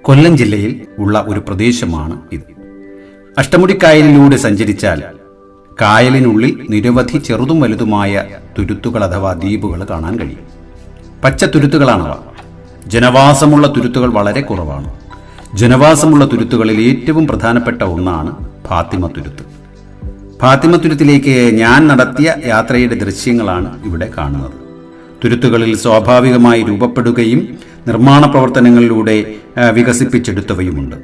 കൊല്ലം ജില്ലയിൽ ഉള്ള ഒരു പ്രദേശമാണ് ഇത്. അഷ്ടമുടിക്കായലിലൂടെ സഞ്ചരിച്ചാൽ കായലിനുള്ളിൽ നിരവധി ചെറുതും വലുതുമായ തുരുത്തുകൾ അഥവാ ദ്വീപുകൾ കാണാൻ കഴിയും. പച്ച തുരുത്തുകളാണവ. ജനവാസമുള്ള തുരുത്തുകൾ വളരെ കുറവാണ്. ജനവാസമുള്ള തുരുത്തുകളിൽ ഏറ്റവും പ്രധാനപ്പെട്ട ഒന്നാണ് ഫാത്തിമ തുരുത്ത്. ഫാത്തിമ തുരുത്തിലേക്ക് ഞാൻ നടത്തിയ യാത്രയുടെ ദൃശ്യങ്ങളാണ് ഇവിടെ കാണുന്നത്. തുരുത്തുകളിൽ സ്വാഭാവികമായി രൂപപ്പെടുകയും നിർമ്മാണ പ്രവർത്തനങ്ങളിലൂടെ വികസിപ്പിച്ചെടുത്തവയുമുണ്ട്.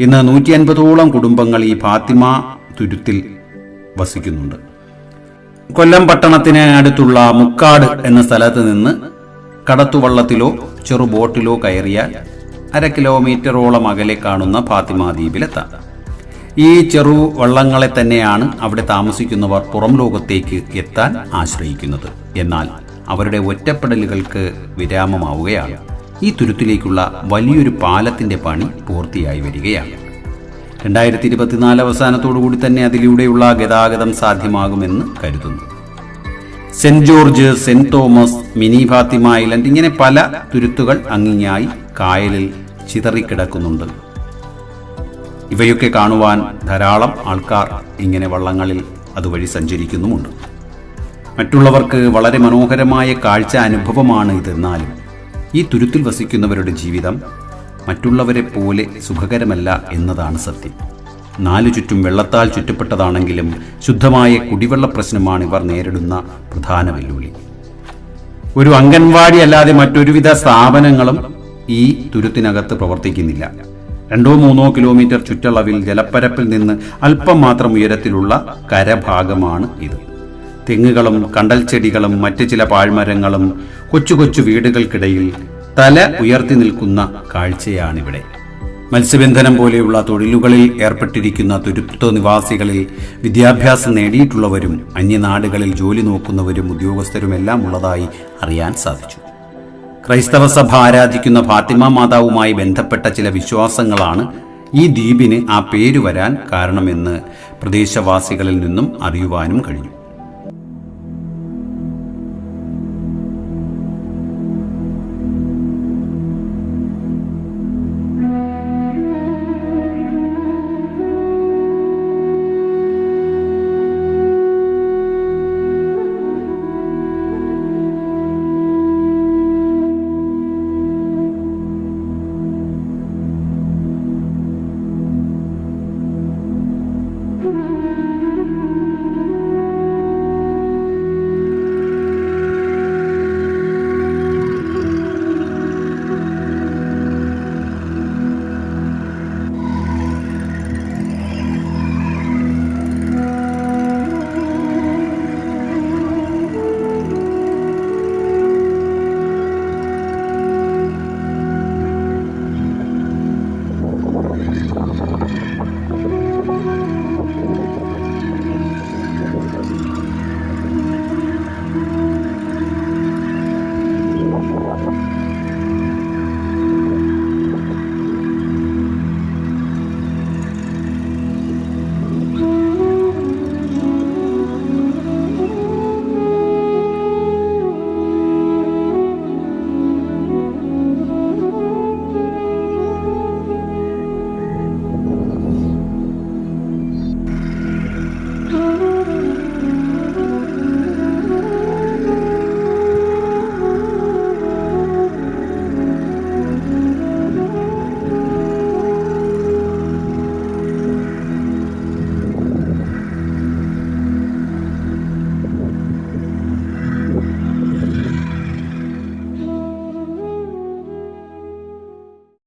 ഇന്ന് 150ഓളം കുടുംബങ്ങൾ ഈ ഫാത്തിമ തുരുത്തിൽ വസിക്കുന്നുണ്ട്. കൊല്ലം പട്ടണത്തിന് അടുത്തുള്ള മുക്കാട് എന്ന സ്ഥലത്ത് നിന്ന് കടത്തുവള്ളത്തിലോ ചെറു ബോട്ടിലോ കയറിയാൽ 1/2 കിലോമീറ്ററോളം അകലെ കാണുന്ന ഫാത്തിമ ദ്വീപിലെത്താം. ഈ ചെറു വള്ളങ്ങളെ തന്നെയാണ് അവിടെ താമസിക്കുന്നവർ പുറം ലോകത്തേക്ക് എത്താൻ ആശ്രയിക്കുന്നത്. എന്നാൽ അവരുടെ ഒറ്റപ്പെടലുകൾക്ക് വിരാമമാവുകയാണ്. ഈ തുരുത്തിലേക്കുള്ള വലിയൊരു പാലത്തിന്റെ പണി പൂർത്തിയായി വരികയാണ്. 2024 അവസാനത്തോടുകൂടി തന്നെ അതിലൂടെയുള്ള ഗതാഗതം സാധ്യമാകുമെന്ന് കരുതുന്നു. Saint George, saint Thomas, mini Fatima island ഇങ്ങനെ പല തുരുത്തുകൾ അങ്ങിങ്ങായി കായലിൽ ചിതറിക്കിടക്കുന്നുണ്ട്. ഇവയൊക്കെ കാണുവാൻ ധാരാളം ആൾക്കാർ ഇങ്ങനെ വള്ളങ്ങളിൽ അതുവഴി സഞ്ചരിക്കുന്നുമുണ്ട്. മറ്റുള്ളവർക്ക് വളരെ മനോഹരമായ കാഴ്ച അനുഭവമാണ് ഇതെന്നാലും ഈ തുരുത്തിൽ വസിക്കുന്നവരുടെ ജീവിതം മറ്റുള്ളവരെ പോലെ സുഖകരമല്ല എന്നതാണ് സത്യം. 4 ചുറ്റും വെള്ളത്താൽ ചുറ്റപ്പെട്ടതാണെങ്കിലും ശുദ്ധമായ കുടിവെള്ള പ്രശ്നമാണ് ഇവർ നേരിടുന്ന പ്രധാന വെല്ലുവിളി. ഒരു അംഗൻവാടി അല്ലാതെ മറ്റൊരുവിധ സ്ഥാപനങ്ങളും ഈ തുരുത്തിനകത്ത് പ്രവർത്തിക്കുന്നില്ല. 2-3 കിലോമീറ്റർ ചുറ്റളവിൽ ജലപ്പരപ്പിൽ നിന്ന് അല്പം മാത്രം ഉയരത്തിലുള്ള കരഭാഗമാണ് ഇത്. തെങ്ങുകളും കണ്ടൽ ചെടികളും മറ്റ് ചില പാഴ്മരങ്ങളും കൊച്ചു കൊച്ചു വീടുകൾക്കിടയിൽ തല ഉയർത്തി നിൽക്കുന്ന കാഴ്ചയാണിവിടെ. മത്സ്യബന്ധനം പോലെയുള്ള തൊഴിലുകളിൽ ഏർപ്പെട്ടിരിക്കുന്ന തുരുത്ത് നിവാസികളിൽ വിദ്യാഭ്യാസം നേടിയിട്ടുള്ളവരും അന്യനാടുകളിൽ ജോലി നോക്കുന്നവരും ഉദ്യോഗസ്ഥരുമെല്ലാം ഉള്ളതായി അറിയാൻ സാധിച്ചു. ക്രൈസ്തവ സഭ ആരാധിക്കുന്ന ഫാത്തിമ മാതാവുമായി ബന്ധപ്പെട്ട ചില വിശ്വാസങ്ങളാണ് ഈ ദ്വീപിന് ആ പേര് വരാൻ കാരണമെന്ന് പ്രദേശവാസികളിൽ നിന്നും അറിയുവാനും കഴിഞ്ഞു.